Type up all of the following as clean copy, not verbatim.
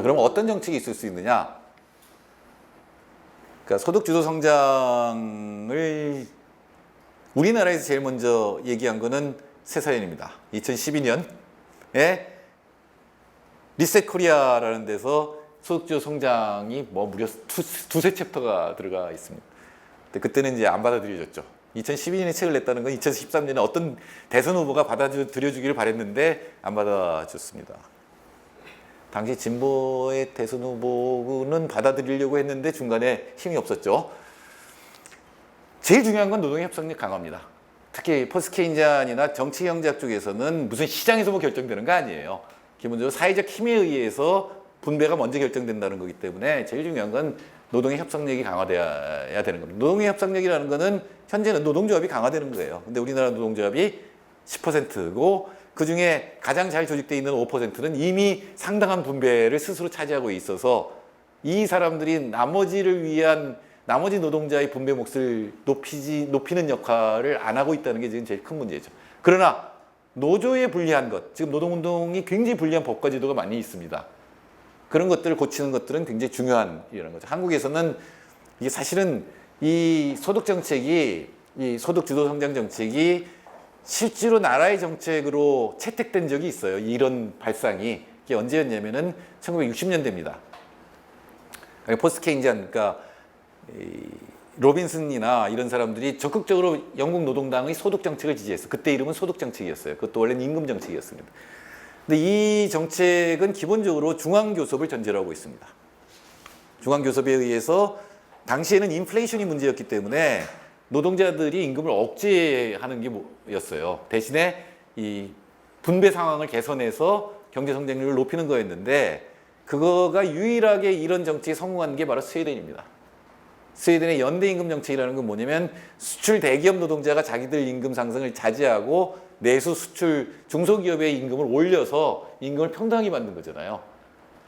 자, 그럼 어떤 정책이 있을 수 있느냐? 그러니까 소득주도 성장을 우리나라에서 제일 먼저 얘기한 거는 새사연입니다. 2012년에 리셋 코리아라는 데서 소득주도 성장이 뭐 무려 두세 챕터가 들어가 있습니다. 근데 그때는 이제 안 받아들여졌죠. 2012년에 책을 냈다는 건 2013년에 어떤 대선 후보가 받아들여주기를 바랬는데 안 받아줬습니다. 당시 진보의 대선 후보는 받아들이려고 했는데 중간에 힘이 없었죠. 제일 중요한 건 노동의 협상력 강화입니다. 특히 포스트케인지안이나 정치경제학 쪽에서는 무슨 시장에서 뭐 결정되는 거 아니에요. 기본적으로 사회적 힘에 의해서 분배가 먼저 결정된다는 거기 때문에 제일 중요한 건 노동의 협상력이 강화돼야 되는 겁니다. 노동의 협상력이라는 거는 현재는 노동조합이 강화되는 거예요. 근데 우리나라 노동조합이 10%고 그중에 가장 잘 조직되어 있는 5%는 이미 상당한 분배를 스스로 차지하고 있어서 이 사람들이 나머지를 위한 나머지 노동자의 분배 몫을 높이는 역할을 안 하고 있다는 게 지금 제일 큰 문제죠. 그러나 노조에 불리한 것, 지금 노동운동이 굉장히 불리한 법과 제도가 많이 있습니다. 그런 것들을 고치는 것들은 굉장히 중요한 일이라는 거죠. 한국에서는 이게 사실은 이 소득 정책이, 이 소득 주도 성장 정책이 실제로 나라의 정책으로 채택된 적이 있어요. 이런 발상이. 이게 언제였냐면은 1960년대입니다. 포스트 케인지안, 그러니까 로빈슨이나 이런 사람들이 적극적으로 영국 노동당의 소득 정책을 지지했어요. 그때 이름은 소득 정책이었어요. 그것도 원래는 임금 정책이었습니다. 근데 이 정책은 기본적으로 중앙교섭을 전제로 하고 있습니다. 중앙교섭에 의해서 당시에는 인플레이션이 문제였기 때문에 노동자들이 임금을 억제하는 게 뭐였어요. 대신에 이 분배 상황을 개선해서 경제 성장률을 높이는 거였는데 그거가 유일하게 이런 정책이 성공한 게 바로 스웨덴입니다. 스웨덴의 연대 임금 정책이라는 건 뭐냐면 수출 대기업 노동자가 자기들 임금 상승을 자제하고 내수 수출 중소기업의 임금을 올려서 임금을 평등하게 만든 거잖아요.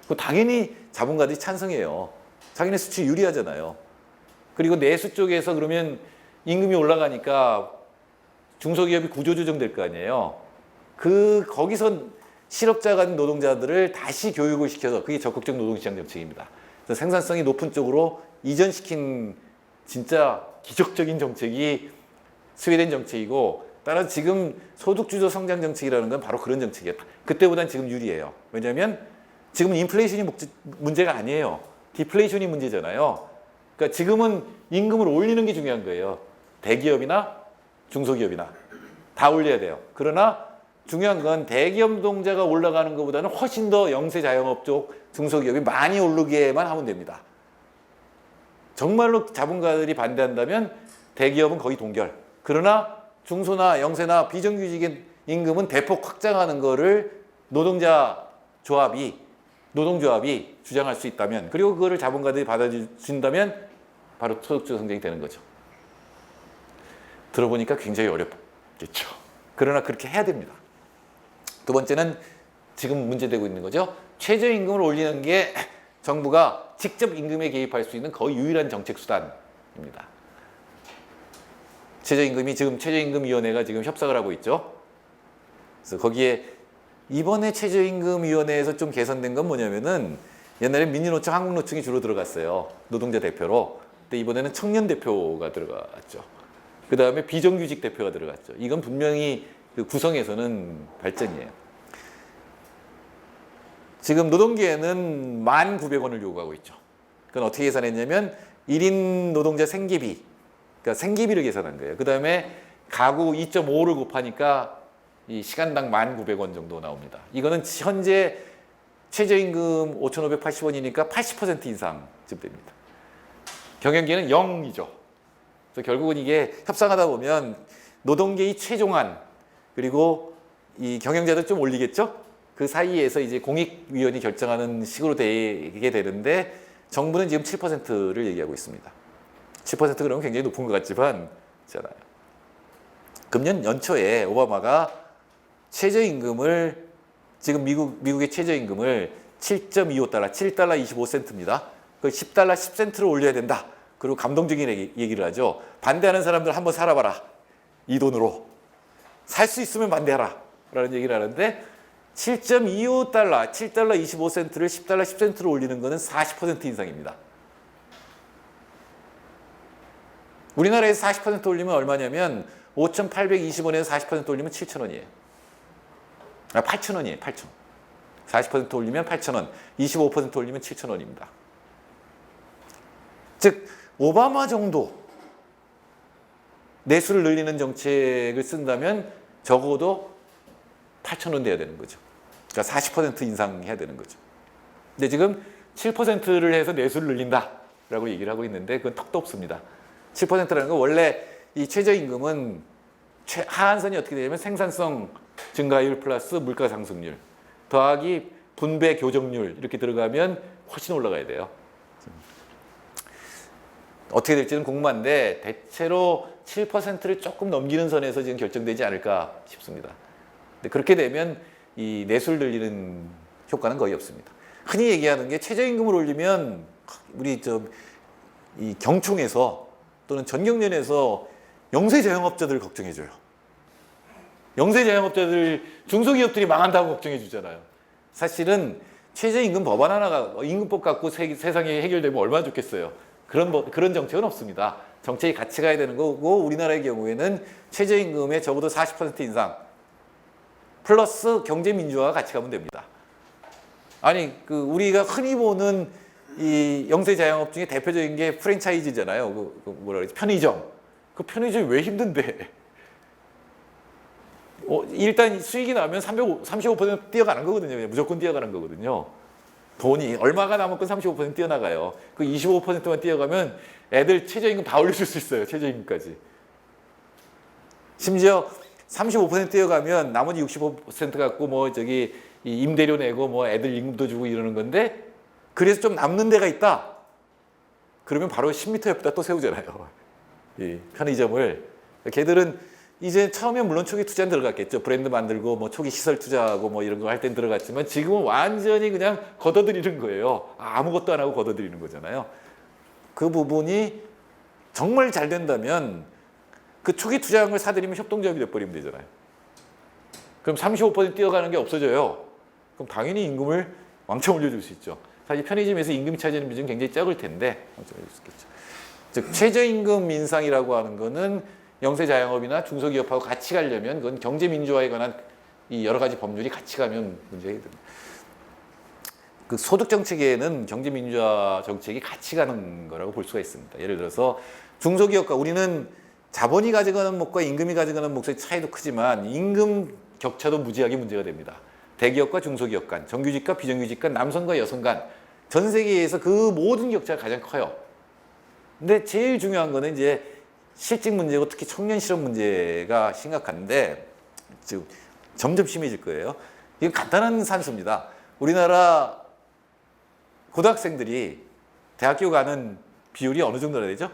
그 당연히 자본가들이 찬성해요. 자기네 수출 유리하잖아요. 그리고 내수 쪽에서 그러면 임금이 올라가니까 중소기업이 구조조정 될 거 아니에요. 거기서 실업자가 된 노동자들을 다시 교육을 시켜서 그게 적극적 노동시장 정책입니다. 그래서 생산성이 높은 쪽으로 이전시킨 진짜 기적적인 정책이 스웨덴 정책이고 따라서 지금 소득주도 성장 정책이라는 건 바로 그런 정책이에요. 그때보다는 지금 유리해요. 왜냐하면 지금은 인플레이션이 문제가 아니에요. 디플레이션이 문제잖아요. 그러니까 지금은 임금을 올리는 게 중요한 거예요. 대기업이나 중소기업이나 다 올려야 돼요. 그러나 중요한 건 대기업 노동자가 올라가는 것보다는 훨씬 더 영세 자영업 쪽 중소기업이 많이 오르게만 하면 됩니다. 정말로 자본가들이 반대한다면 대기업은 거의 동결. 그러나 중소나 영세나 비정규직인 임금은 대폭 확장하는 거를 노동조합이 주장할 수 있다면 그리고 그거를 자본가들이 받아준다면 바로 소득주도 성장이 되는 거죠. 들어보니까 굉장히 어렵겠죠. 그러나 그렇게 해야 됩니다. 두 번째는 지금 문제되고 있는 거죠. 최저임금을 올리는 게 정부가 직접 임금에 개입할 수 있는 거의 유일한 정책 수단입니다. 지금 최저임금위원회가 지금 협상을 하고 있죠. 그래서 거기에 이번에 최저임금위원회에서 좀 개선된 건 뭐냐면은 옛날에 민주노총, 한국노총이 주로 들어갔어요. 노동자 대표로. 근데 이번에는 청년 대표가 들어갔죠. 그 다음에 비정규직 대표가 들어갔죠. 이건 분명히 그 구성에서는 발전이에요. 지금 노동계에는 1,900원을 요구하고 있죠. 그건 어떻게 계산했냐면 1인 노동자 생계비, 그러니까 생계비를 계산한 거예요. 그 다음에 가구 2.5를 곱하니까 이 시간당 1,900원 정도 나옵니다. 이거는 현재 최저임금 5,580원이니까 80% 인상쯤 됩니다. 경영계는 0이죠. 그래서 결국은 이게 협상하다 보면 노동계의 최종안 그리고 이 경영자들 좀 올리겠죠? 그 사이에서 이제 공익위원이 결정하는 식으로 되게 되는데 정부는 지금 7%를 얘기하고 있습니다. 7% 그러면 굉장히 높은 것 같지만 있잖아요. 금년 연초에 오바마가 최저임금을 지금 미국의 최저임금을 7.25달러, 7달러 25센트입니다. 그걸 10달러 10센트로 올려야 된다. 그리고 감동적인 얘기를 하죠. 반대하는 사람들 한번 살아봐라. 이 돈으로. 살 수 있으면 반대하라. 라는 얘기를 하는데 7.25달러, 7달러 25센트를 10달러 10센트로 올리는 것은 40% 인상입니다. 우리나라에서 40% 올리면 얼마냐면 5,820원에서 40% 올리면 7,000원이에요. 8,000원이에요. 8,000원. 40% 올리면 8,000원, 25% 올리면 7,000원입니다. 즉 오바마 정도 내수를 늘리는 정책을 쓴다면 적어도 8,000원 돼야 되는 거죠. 그러니까 40% 인상해야 되는 거죠. 근데 지금 7%를 해서 내수를 늘린다라고 얘기를 하고 있는데 그건 턱도 없습니다. 7%라는 건 원래 이 최저임금은 하한선이 어떻게 되냐면 생산성 증가율 플러스 물가 상승률 더하기 분배 교정률 이렇게 들어가면 훨씬 올라가야 돼요. 어떻게 될지는 궁금한데 대체로 7%를 조금 넘기는 선에서 지금 결정되지 않을까 싶습니다. 근데 그렇게 되면 이 내수를 늘리는 효과는 거의 없습니다. 흔히 얘기하는 게 최저임금을 올리면 우리 이 경총에서 또는 전경련에서 영세 자영업자들을 걱정해줘요. 영세 자영업자들 중소기업들이 망한다고 걱정해 주잖아요. 사실은 최저임금 법안 하나가 임금법 갖고 세상에 해결되면 얼마나 좋겠어요. 그런 정책은 없습니다. 정책이 같이 가야 되는 거고 우리나라의 경우에는 최저임금의 적어도 40% 인상 플러스 경제민주화가 같이 가면 됩니다. 아니 우리가 흔히 보는 이 영세 자영업 중에 대표적인 게 프랜차이즈잖아요. 뭐라 그러지? 편의점. 그 편의점이 왜 힘든데? 일단 수익이 나면 35% 뛰어가는 거거든요. 무조건 뛰어가는 거거든요. 돈이 얼마가 남았건 35% 뛰어나가요. 그 25%만 뛰어가면 애들 최저임금 다 올려줄 수 있어요. 최저임금까지. 심지어 35% 뛰어가면 나머지 65% 갖고 이 임대료 내고 애들 임금도 주고 이러는 건데 그래서 좀 남는 데가 있다. 그러면 바로 10m 옆에다 또 세우잖아요. 이 편의점을. 걔들은 이제 처음에 물론 초기 투자는 들어갔겠죠. 브랜드 만들고 초기 시설 투자하고 이런 거 할 땐 들어갔지만 지금은 완전히 그냥 걷어들이는 거예요. 아무것도 안 하고 걷어들이는 거잖아요. 그 부분이 정말 잘 된다면 그 초기 투자한 걸 사들이면 협동조합이 돼버리면 되잖아요. 그럼 35% 뛰어가는 게 없어져요. 그럼 당연히 임금을 왕창 올려줄 수 있죠. 사실 편의점에서 임금이 차지하는 비중은 굉장히 적을 텐데 왕창 올릴 수 있겠죠. 즉 최저임금 인상이라고 하는 거는 영세 자영업이나 중소기업하고 같이 가려면 그건 경제민주화에 관한 이 여러 가지 법률이 같이 가면 문제가 됩니다. 그 소득 정책에는 경제민주화 정책이 같이 가는 거라고 볼 수가 있습니다. 예를 들어서 중소기업과 우리는 자본이 가져가는 몫과 임금이 가져가는 몫의 차이도 크지만 임금 격차도 무지하게 문제가 됩니다. 대기업과 중소기업 간, 정규직과 비정규직 간, 남성과 여성 간, 전 세계에서 그 모든 격차가 가장 커요. 근데 제일 중요한 거는 이제 실직 문제고 특히 청년 실업 문제가 심각한데 지금 점점 심해질 거예요. 이건 간단한 산수입니다. 우리나라 고등학생들이 대학교 가는 비율이 어느 정도나 되죠?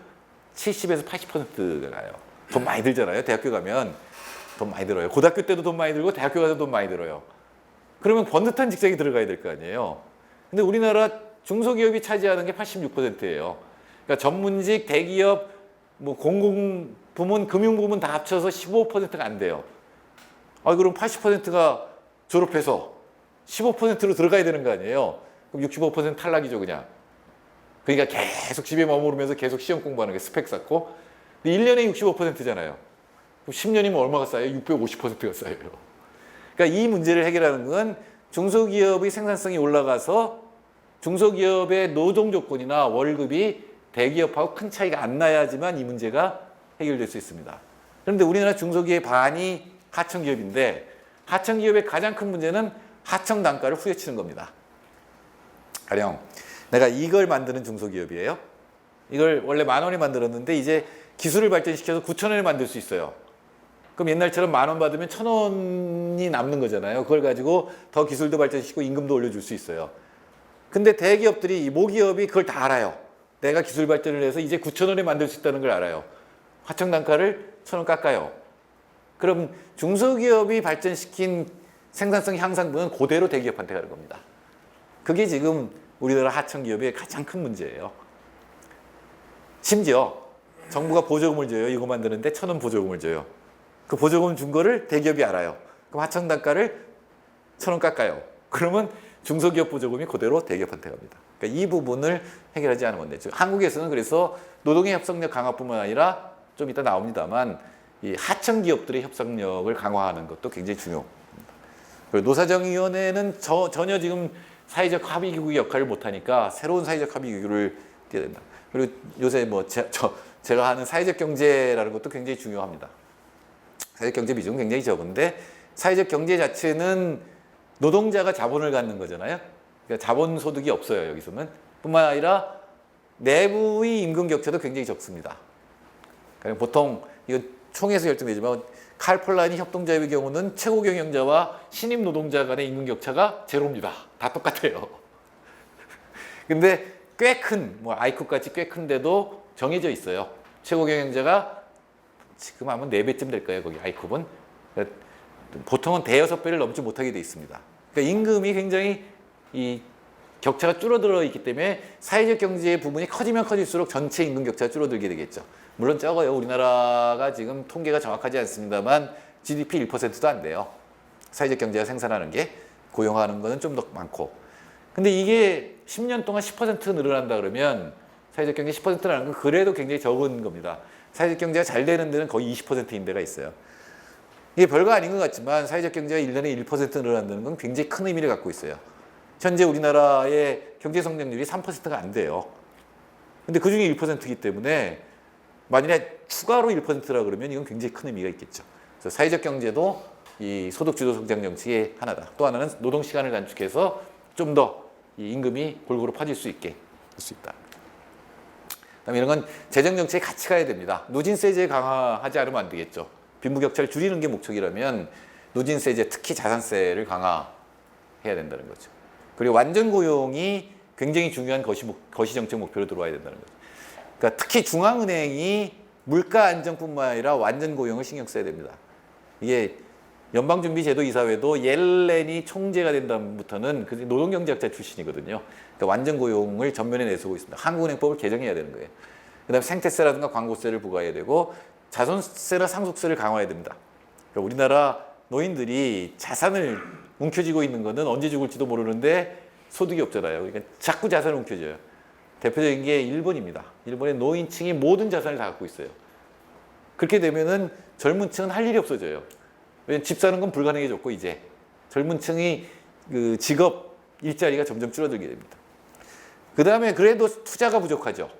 70에서 80%가 가요. 돈 많이 들잖아요. 대학교 가면 돈 많이 들어요. 고등학교 때도 돈 많이 들고 대학교 가서 돈 많이 들어요. 그러면 번듯한 직장이 들어가야 될 거 아니에요. 근데 우리나라 중소기업이 차지하는 게 86%예요. 그러니까 전문직, 대기업, 공공부문, 금융부문 다 합쳐서 15%가 안 돼요. 그럼 80%가 졸업해서 15%로 들어가야 되는 거 아니에요. 그럼 65% 탈락이죠, 그냥. 그러니까 계속 집에 머무르면서 계속 시험 공부하는 게 스펙 쌓고. 근데 1년에 65%잖아요. 그럼 10년이면 얼마가 쌓여요? 650%가 쌓여요. 그러니까 이 문제를 해결하는 건 중소기업의 생산성이 올라가서 중소기업의 노동 조건이나 월급이 대기업하고 큰 차이가 안 나야지만 이 문제가 해결될 수 있습니다. 그런데 우리나라 중소기업의 반이 하청기업인데 하청기업의 가장 큰 문제는 하청 단가를 후려치는 겁니다. 가령 내가 이걸 만드는 중소기업이에요. 이걸 원래 10,000원에 만들었는데 이제 기술을 발전시켜서 9,000원에 만들 수 있어요. 그럼 옛날처럼 10,000원 받으면 1,000원이 남는 거잖아요. 그걸 가지고 더 기술도 발전시키고 임금도 올려줄 수 있어요. 근데 대기업들이 모기업이 그걸 다 알아요. 내가 기술 발전을 해서 이제 9,000원에 만들 수 있다는 걸 알아요. 하청 단가를 1,000원 깎아요. 그럼 중소기업이 발전시킨 생산성 향상분은 그대로 대기업한테 가는 겁니다. 그게 지금 우리나라 하청기업의 가장 큰 문제예요. 심지어 정부가 보조금을 줘요. 이거 만드는데 1,000원 보조금을 줘요. 그 보조금 준 거를 대기업이 알아요. 그럼 하청 단가를 1,000원 깎아요. 그러면 중소기업 보조금이 그대로 대기업한테 갑니다. 그러니까 이 부분을 해결하지 않으면 안 되죠. 한국에서는 그래서 노동의 협상력 강화뿐만 아니라 좀 이따 나옵니다만 이 하청 기업들의 협상력을 강화하는 것도 굉장히 중요합니다. 그리고 노사정위원회는 전혀 지금 사회적 합의기구 역할을 못하니까 새로운 사회적 합의기구를 띄어야 된다. 그리고 요새 뭐 제가 하는 사회적 경제라는 것도 굉장히 중요합니다. 사회적 경제 비중은 굉장히 적은데 사회적 경제 자체는 노동자가 자본을 갖는 거잖아요. 그러니까 자본 소득이 없어요, 여기서는. 뿐만 아니라 내부의 임금 격차도 굉장히 적습니다. 그러니까 보통 이거 총회에서 결정되지만 칼폴라니 협동조합의 경우는 최고 경영자와 신임 노동자 간의 임금 격차가 제로입니다. 다 똑같아요. 근데 꽤 큰, 뭐 아이쿱 같이 꽤 큰데도 정해져 있어요. 최고 경영자가 지금 하면 4배쯤 될 거예요, 거기 아이쿱은. 그러니까 보통은 대여섯 배를 넘지 못하게 돼 있습니다. 그러니까 임금이 굉장히 이 격차가 줄어들어 있기 때문에 사회적 경제의 부분이 커지면 커질수록 전체 임금 격차가 줄어들게 되겠죠. 물론 적어요. 우리나라가 지금 통계가 정확하지 않습니다만 GDP 1%도 안 돼요. 사회적 경제가 생산하는 게 고용하는 거는 좀 더 많고. 근데 이게 10년 동안 10% 늘어난다 그러면 사회적 경제 10%라는 건 그래도 굉장히 적은 겁니다. 사회적 경제가 잘 되는 데는 거의 20%인 데가 있어요. 이게 별거 아닌 것 같지만 사회적 경제가 1년에 1% 늘어난다는 건 굉장히 큰 의미를 갖고 있어요. 현재 우리나라의 경제 성장률이 3%가 안 돼요. 근데 그중에 1%이기 때문에 만일에 추가로 1%라 그러면 이건 굉장히 큰 의미가 있겠죠. 그래서 사회적 경제도 이 소득주도 성장 정책의 하나다. 또 하나는 노동 시간을 단축해서 좀 더 이 임금이 골고루 퍼질 수 있게 할 수 있다. 그다음에 이런 건 재정 정책에 같이 가야 됩니다. 누진세제 강화하지 않으면 안 되겠죠. 빈부격차를 줄이는 게 목적이라면 누진세제, 특히 자산세를 강화해야 된다는 거죠. 그리고 완전 고용이 굉장히 중요한 거시 정책 목표로 들어와야 된다는 거죠. 그러니까 특히 중앙은행이 물가 안정뿐만 아니라 완전 고용을 신경 써야 됩니다. 이게 연방준비제도이사회도 옐렌이 총재가 된 다음부터는 그 노동경제학자 출신이거든요. 그러니까 완전 고용을 전면에 내세우고 있습니다. 한국은행법을 개정해야 되는 거예요. 그다음에 생태세라든가 광고세를 부과해야 되고 자손세나 상속세를 강화해야 됩니다. 그러니까 우리나라 노인들이 자산을 움켜쥐고 있는 거는 언제 죽을지도 모르는데 소득이 없잖아요. 그러니까 자꾸 자산을 움켜쥐어요. 대표적인 게 일본입니다. 일본의 노인층이 모든 자산을 다 갖고 있어요. 그렇게 되면은 젊은 층은 할 일이 없어져요. 왜냐면 집 사는 건 불가능해졌고 이제 젊은 층이 그 직업 일자리가 점점 줄어들게 됩니다. 그 다음에 그래도 투자가 부족하죠.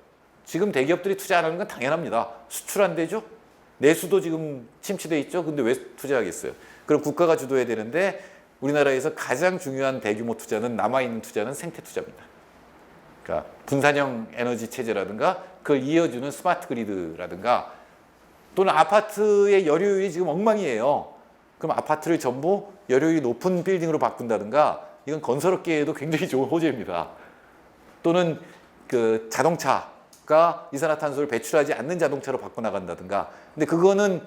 지금 대기업들이 투자 안 하는 건 당연합니다. 수출 안 되죠? 내수도 지금 침체돼 있죠. 근데 왜 투자하겠어요? 그럼 국가가 주도해야 되는데 우리나라에서 가장 중요한 대규모 투자는 남아있는 투자는 생태 투자입니다. 그러니까 분산형 에너지 체제라든가 그걸 이어주는 스마트 그리드라든가 또는 아파트의 열효율이 지금 엉망이에요. 그럼 아파트를 전부 열효율이 높은 빌딩으로 바꾼다든가 이건 건설업계에도 굉장히 좋은 호재입니다. 또는 그 자동차가 이산화탄소를 배출하지 않는 자동차로 바꿔나간다든가. 근데 그거는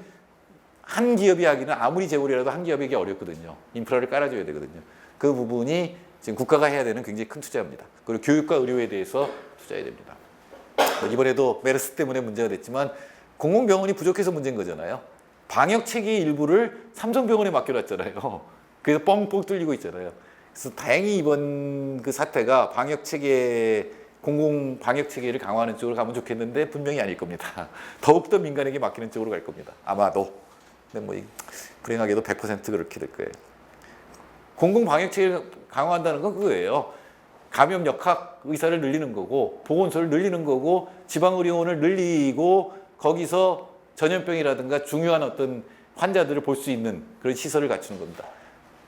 한 기업이 하기는 아무리 재벌이라도 한 기업이 하기 어렵거든요. 인프라를 깔아줘야 되거든요. 그 부분이 지금 국가가 해야 되는 굉장히 큰 투자입니다. 그리고 교육과 의료에 대해서 투자해야 됩니다. 이번에도 메르스 때문에 문제가 됐지만 공공병원이 부족해서 문제인 거잖아요. 방역체계의 일부를 삼성병원에 맡겨놨잖아요. 그래서 뻥뻥 뚫리고 있잖아요. 그래서 다행히 이번 그 사태가 방역체계, 공공 방역체계를 강화하는 쪽으로 가면 좋겠는데 분명히 아닐 겁니다. 더욱더 민간에게 맡기는 쪽으로 갈 겁니다. 아마도. 근데 뭐 불행하게도 100% 그렇게 될 거예요. 공공 방역체계를 강화한다는 건 그거예요. 감염 역학 의사를 늘리는 거고 보건소를 늘리는 거고 지방의료원을 늘리고 거기서 전염병이라든가 중요한 어떤 환자들을 볼 수 있는 그런 시설을 갖추는 겁니다.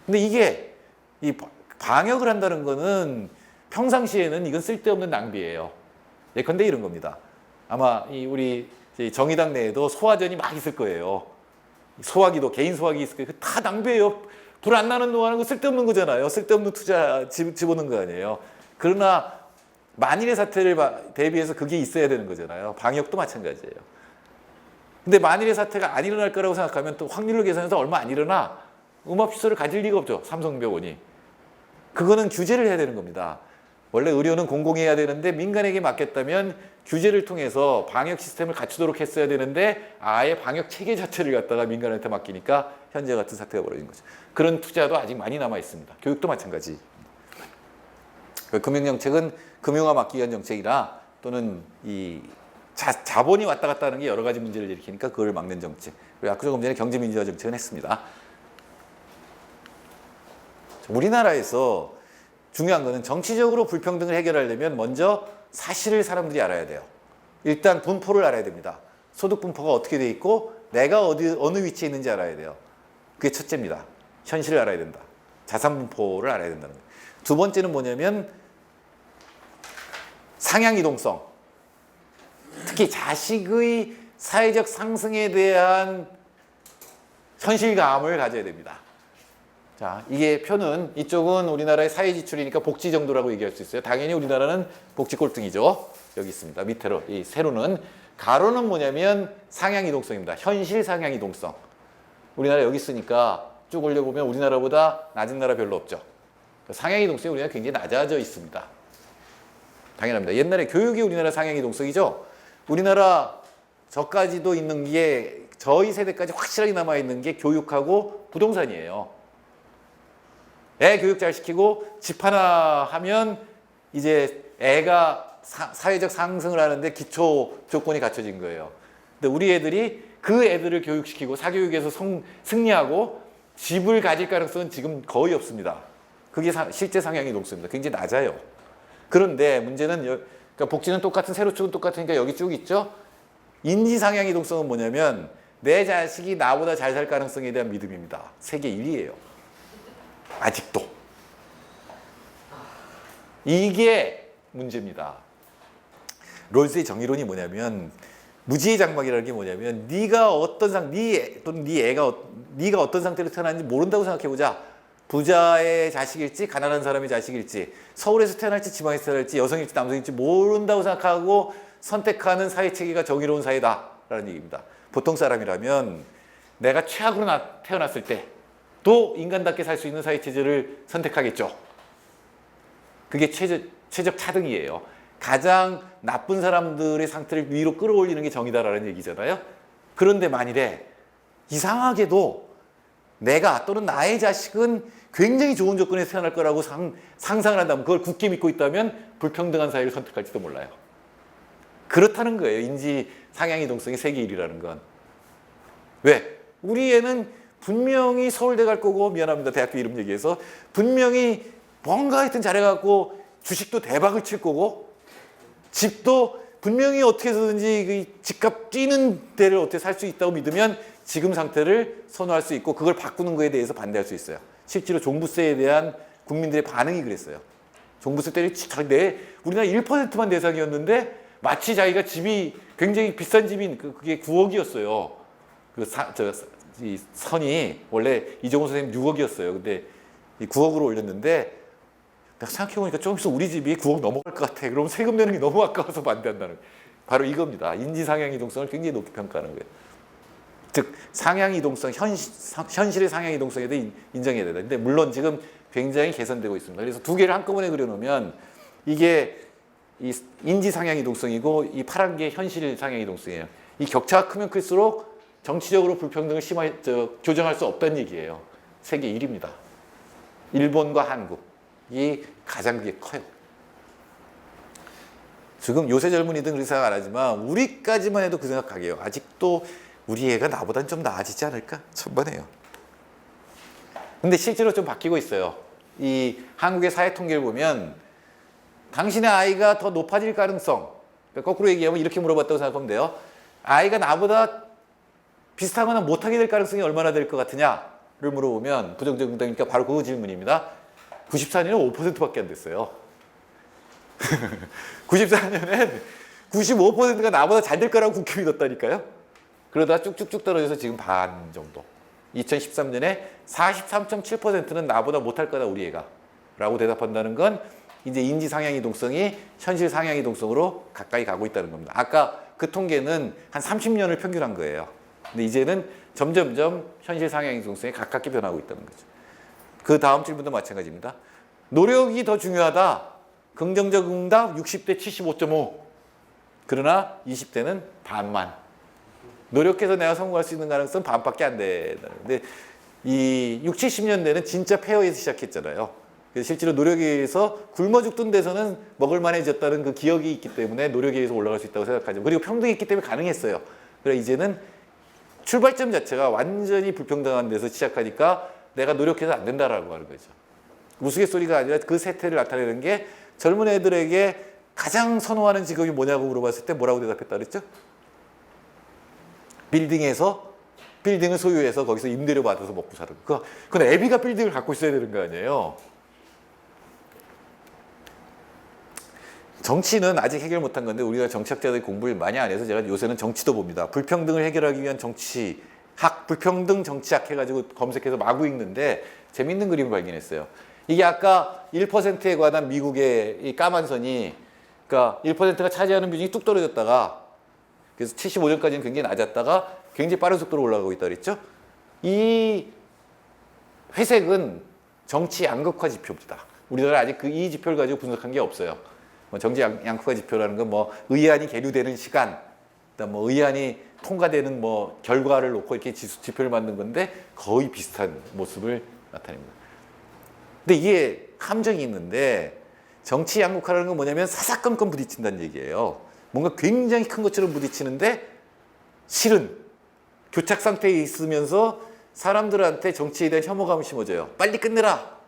근데 이게 이 방역을 한다는 거는 평상시에는 이건 쓸데없는 낭비예요. 예컨대 이런 겁니다. 아마 우리 정의당 내에도 소화전이 막 있을 거예요. 소화기도 개인 소화기 있을 거예요. 다 낭비예요. 불 안 나는 동안은 쓸데없는 거잖아요. 쓸데없는 투자 집어넣는 거 아니에요. 그러나 만일의 사태를 대비해서 그게 있어야 되는 거잖아요. 방역도 마찬가지예요. 근데 만일의 사태가 안 일어날 거라고 생각하면 또 확률을 계산해서 얼마 안 일어나 음압시설을 가질 리가 없죠. 삼성병원이. 그거는 규제를 해야 되는 겁니다. 원래 의료는 공공해야 되는데 민간에게 맡겼다면 규제를 통해서 방역 시스템을 갖추도록 했어야 되는데 아예 방역 체계 자체를 갖다가 민간한테 맡기니까 현재 같은 사태가 벌어진 거죠. 그런 투자도 아직 많이 남아 있습니다. 교육도 마찬가지. 금융정책은 금융화 막기 위한 정책이라 또는 이 자본이 왔다 갔다 하는 게 여러 가지 문제를 일으키니까 그걸 막는 정책. 그리고 아까 조금 전에 경제민주화 정책은 했습니다. 우리나라에서 중요한 거는 정치적으로 불평등을 해결하려면 먼저 사실을 사람들이 알아야 돼요. 일단 분포를 알아야 됩니다. 소득 분포가 어떻게 돼 있고 내가 어느 위치에 있는지 알아야 돼요. 그게 첫째입니다. 현실을 알아야 된다. 자산 분포를 알아야 된다는 거예요. 두 번째는 뭐냐면 상향 이동성. 특히 자식의 사회적 상승에 대한 현실감을 가져야 됩니다. 자, 이게 표는 이쪽은 우리나라의 사회 지출이니까 복지 정도라고 얘기할 수 있어요. 당연히 우리나라는 복지 꼴등이죠. 여기 있습니다. 밑으로 이 세로는 가로는 뭐냐면 상향 이동성입니다. 현실 상향 이동성. 우리나라 여기 있으니까 쭉 올려보면 우리나라보다 낮은 나라 별로 없죠. 상향 이동성이 우리나라 굉장히 낮아져 있습니다. 당연합니다. 옛날에 교육이 우리나라 상향 이동성이죠. 우리나라 저까지도 있는 게 저희 세대까지 확실하게 남아 있는 게 교육하고 부동산이에요. 애 교육 잘 시키고 집 하나 하면 이제 애가 사회적 상승을 하는데 기초 조건이 갖춰진 거예요. 근데 우리 애들이 그 애들을 교육시키고 사교육에서 승리하고 집을 가질 가능성은 지금 거의 없습니다. 그게 실제 상향 이동성입니다. 굉장히 낮아요. 그런데 문제는 그러니까 복지는 똑같은 세로축은 똑같으니까 여기 쭉 있죠. 인지 상향 이동성은 뭐냐면 내 자식이 나보다 잘 살 가능성에 대한 믿음입니다. 세계 1위예요. 아직도. 이게 문제입니다. 롤스의 정의론이 뭐냐면 무지의 장막이라는 게 뭐냐면 네가 어떤 또는 네가 어떤 상태로 태어났는지 모른다고 생각해 보자. 부자의 자식일지 가난한 사람의 자식일지 서울에서 태어날지 지방에서 태어날지 여성일지 남성일지 모른다고 생각하고 선택하는 사회 체계가 정의로운 사회다라는 얘기입니다. 보통 사람이라면 내가 최악으로 태어났을 때도 인간답게 살 수 있는 사회 체제를 선택하겠죠. 그게 최적 차등이에요. 가장 나쁜 사람들의 상태를 위로 끌어올리는 게 정의다라는 얘기잖아요. 그런데 만일에 이상하게도 내가 또는 나의 자식은 굉장히 좋은 조건에서 태어날 거라고 상상을 한다면 그걸 굳게 믿고 있다면 불평등한 사회를 선택할지도 몰라요. 그렇다는 거예요. 인지 상향 이동성이 세계 1위라는 건. 왜? 우리 애는 분명히 서울대 갈 거고 미안합니다. 대학교 이름 얘기해서 분명히 뭔가 하여튼 잘해갖고 주식도 대박을 칠 거고 집도 분명히 어떻게 해서든지 집값 뛰는 데를 어떻게 살 수 있다고 믿으면 지금 상태를 선호할 수 있고 그걸 바꾸는 거에 대해서 반대할 수 있어요. 실제로 종부세에 대한 국민들의 반응이 그랬어요. 종부세 때문에 우리나라 1%만 대상이었는데 마치 자기가 집이 굉장히 비싼 집인 그게 9억이었어요. 이 선이 원래 이종호 선생님 6억이었어요. 근데 이 9억으로 올렸는데 내가 생각해보니까 좀 있으면 우리 집이 9억 넘어갈 것 같아. 그럼 세금 내는 게 너무 아까워서 반대한다는 거예요. 바로 이겁니다. 인지 상향 이동성을 굉장히 높게 평가하는 거예요. 즉 상향 이동성, 현실의 상향 이동성에 대해 인정해야 된다. 근데 물론 지금 굉장히 개선되고 있습니다. 그래서 두 개를 한꺼번에 그려놓으면 이게 이 인지 상향 이동성이고 이 파란 게 현실 상향 이동성이에요. 이 격차가 크면 클수록 정치적으로 불평등을 교정할 수 없다는 얘기예요. 세계 1위입니다. 일본과 한국이 가장 그게 커요. 지금 요새 젊은이들은 그렇게 생각 안 하지만 우리까지만 해도 그 생각하게요. 아직도 우리 애가 나보다는 좀 나아지지 않을까? 천만에요. 근데 실제로 좀 바뀌고 있어요. 이 한국의 사회 통계를 보면 당신의 아이가 더 높아질 가능성, 그러니까 거꾸로 얘기하면 이렇게 물어봤다고 생각하면 돼요. 아이가 나보다 비슷하거나 못하게 될 가능성이 얼마나 될 것 같으냐를 물어보면 부정적 응답이니까 바로 그 질문입니다. 94년에 5%밖에 안 됐어요. 94년엔 95%가 나보다 잘 될 거라고 굳게 믿었다니까요. 그러다 쭉쭉쭉 떨어져서 지금 반 정도. 2013년에 43.7%는 나보다 못할 거다 우리 애가 라고 대답한다는 건 이제 인지 상향 이동성이 현실 상향 이동성으로 가까이 가고 있다는 겁니다. 아까 그 통계는 한 30년을 평균한 거예요. 근데 이제는 점점점 현실 상향 이동성에 가깝게 변하고 있다는 거죠. 그 다음 질문도 마찬가지입니다. 노력이 더 중요하다. 긍정적 응답 60대 75.5. 그러나 20대는 반만. 노력해서 내가 성공할 수 있는 가능성은 반밖에 안 된다는데 이 6, 70년대는 진짜 폐허에서 시작했잖아요. 그래서 실제로 노력에 의해서 굶어 죽던 데서는 먹을 만해졌다는 그 기억이 있기 때문에 노력에 의해서 올라갈 수 있다고 생각하죠. 그리고 평등이 있기 때문에 가능했어요. 그래서 이제는 출발점 자체가 완전히 불평등한 데서 시작하니까 내가 노력해서 안 된다라고 하는 거죠. 우스갯소리가 아니라 그 세태를 나타내는 게 젊은 애들에게 가장 선호하는 직업이 뭐냐고 물어봤을 때 뭐라고 대답했다 그랬죠? 빌딩을 소유해서 거기서 임대료 받아서 먹고 사는 거. 그건 애비가 빌딩을 갖고 있어야 되는 거 아니에요. 정치는 아직 해결 못한 건데 우리가 정치학자들이 공부를 많이 안 해서 제가 요새는 정치도 봅니다. 불평등을 해결하기 위한 정치학, 불평등 정치학 해가지고 검색해서 마구 읽는데 재밌는 그림을 발견했어요. 이게 아까 1%에 관한 미국의 이 까만 선이, 그러니까 1%가 차지하는 비중이 뚝 떨어졌다가, 그래서 75년까지는 굉장히 낮았다가 굉장히 빠른 속도로 올라가고 있다 그랬죠. 이 회색은 정치 양극화 지표입니다. 우리나라 아직 이 지표를 가지고 분석한 게 없어요. 정치 양극화 지표라는 건 뭐 의안이 계류되는 시간, 그다음 뭐 의안이 통과되는 뭐 결과를 놓고 이렇게 지표를 만든 건데 거의 비슷한 모습을 나타냅니다. 근데 이게 함정이 있는데, 정치 양극화라는 건 뭐냐면 사사건건 부딪힌다는 얘기예요. 뭔가 굉장히 큰 것처럼 부딪히는데 실은 교착 상태에 있으면서 사람들한테 정치에 대한 혐오감을 심어줘요. 빨리 끝내라.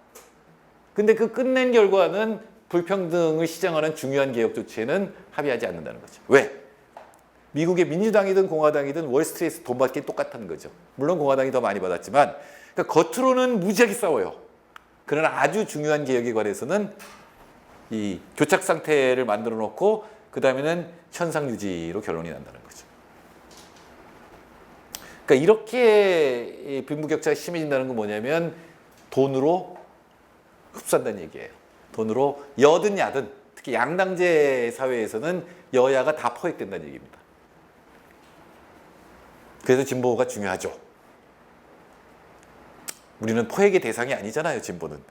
근데 그 끝낸 결과는 불평등을 시장하는 중요한 개혁 조치에는 합의하지 않는다는 거죠. 왜? 미국의 민주당이든 공화당이든 월스트리트에서 돈 받기 똑같다는 거죠. 물론 공화당이 더 많이 받았지만, 그러니까 겉으로는 무지하게 싸워요. 그러나 아주 중요한 개혁에 관해서는 이 교착 상태를 만들어 놓고 그 다음에는 현상 유지로 결론이 난다는 거죠. 그러니까 이렇게 빈부격차가 심해진다는 건 뭐냐면 돈으로 흡수한다는 얘기예요. 돈으로 여든 야든, 특히 양당제 사회에서는 여야가 다 포획된다는 얘기입니다. 그래서 진보가 중요하죠. 우리는 포획의 대상이 아니잖아요, 진보는.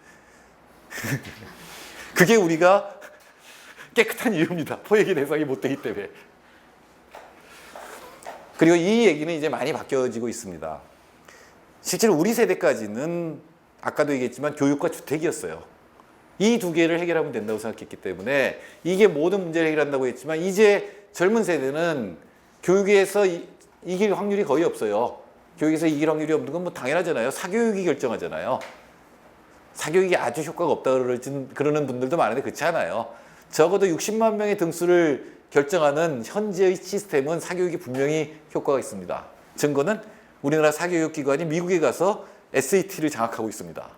그게 우리가 깨끗한 이유입니다. 포획의 대상이 못 되기 때문에. 그리고 이 얘기는 이제 많이 바뀌어지고 있습니다. 실제로 우리 세대까지는 아까도 얘기했지만 교육과 주택이었어요. 이 두 개를 해결하면 된다고 생각했기 때문에 이게 모든 문제를 해결한다고 했지만, 이제 젊은 세대는 교육에서 이길 확률이 거의 없어요. 교육에서 이길 확률이 없는 건 뭐 당연하잖아요. 사교육이 결정하잖아요. 사교육이 아주 효과가 없다 그러는 분들도 많은데 그렇지 않아요. 적어도 60만 명의 등수를 결정하는 현재의 시스템은 사교육이 분명히 효과가 있습니다. 증거는 우리나라 사교육기관이 미국에 가서 SAT를 장악하고 있습니다.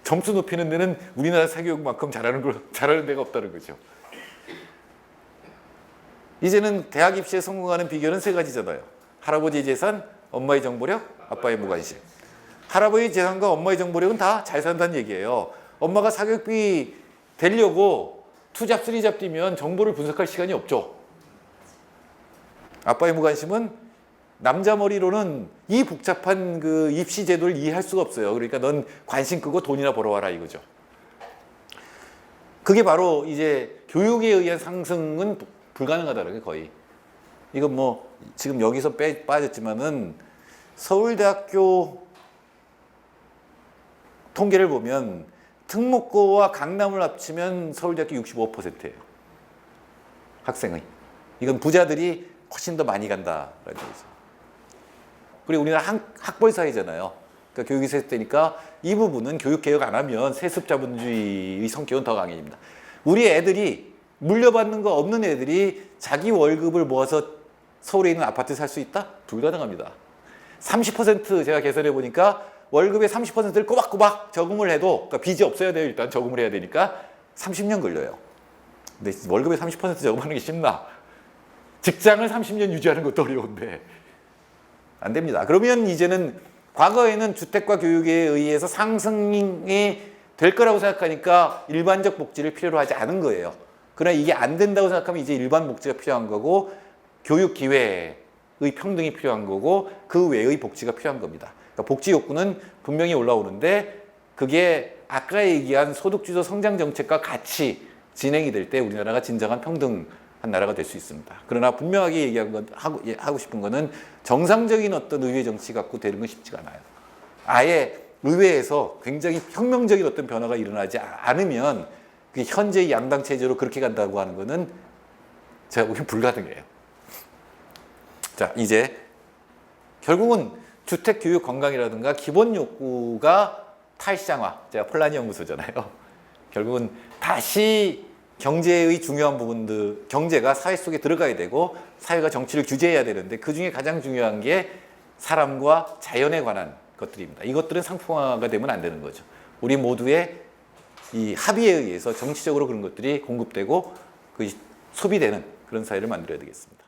점수 높이는 데는 우리나라 사교육만큼 잘하는 데가 없다는 거죠. 이제는 대학 입시에 성공하는 비결은 세 가지잖아요. 할아버지의 재산, 엄마의 정보력, 아빠의 무관심. 할아버지의 재산과 엄마의 정보력은 다 잘 산다는 얘기예요. 엄마가 사교육비 되려고 투잡, 쓰리잡 뛰면 정보를 분석할 시간이 없죠. 아빠의 무관심은 남자 머리로는 이 복잡한 그 입시 제도를 이해할 수가 없어요. 그러니까 넌 관심 끄고 돈이나 벌어와라 이거죠. 그게 바로 이제 교육에 의한 상승은 불가능하다는 게 거의. 이건 뭐 지금 여기서 빠졌지만은 서울대학교 통계를 보면 특목고와 강남을 합치면 서울대학교 65%예요. 학생의. 이건 부자들이 훨씬 더 많이 간다라는 거죠. 그리고 우리나라 학벌 사회잖아요. 그러니까 교육이 세습되니까 이 부분은 교육 개혁 안 하면 세습 자본주의의 성격은 더 강해집니다. 우리 애들이 물려받는 거 없는 애들이 자기 월급을 모아서 서울에 있는 아파트 살 수 있다? 불가능합니다. 30% 제가 계산해 보니까 월급의 30%를 꼬박꼬박 저금을 해도, 그러니까 빚이 없어야 돼요. 일단 저금을 해야 되니까 30년 걸려요. 근데 월급의 30% 저금하는 게 쉽나? 직장을 30년 유지하는 것도 어려운데 안 됩니다. 그러면 이제는 과거에는 주택과 교육에 의해서 상승이 될 거라고 생각하니까 일반적 복지를 필요로 하지 않은 거예요. 그러나 이게 안 된다고 생각하면 이제 일반 복지가 필요한 거고, 교육 기회의 평등이 필요한 거고, 그 외의 복지가 필요한 겁니다. 그러니까 복지 욕구는 분명히 올라오는데, 그게 아까 얘기한 소득주도 성장 정책과 같이 진행이 될 때 우리나라가 진정한 평등한 나라가 될 수 있습니다. 그러나 분명하게 하고 싶은 거는 정상적인 어떤 의회 정치 갖고 되는 건 쉽지가 않아요. 아예 의회에서 굉장히 혁명적인 어떤 변화가 일어나지 않으면 그 현재의 양당 체제로 그렇게 간다고 하는 거는 제가 보기엔 불가능해요. 자, 이제 결국은 주택, 교육, 건강이라든가 기본 욕구가 탈시장화. 제가 폴라니 연구소잖아요. 결국은 다시 경제의 중요한 부분들, 경제가 사회 속에 들어가야 되고 사회가 정치를 규제해야 되는데 그중에 가장 중요한 게 사람과 자연에 관한 것들입니다. 이것들은 상품화가 되면 안 되는 거죠. 우리 모두의 이 합의에 의해서 정치적으로 그런 것들이 공급되고 그 소비되는 그런 사회를 만들어야 되겠습니다.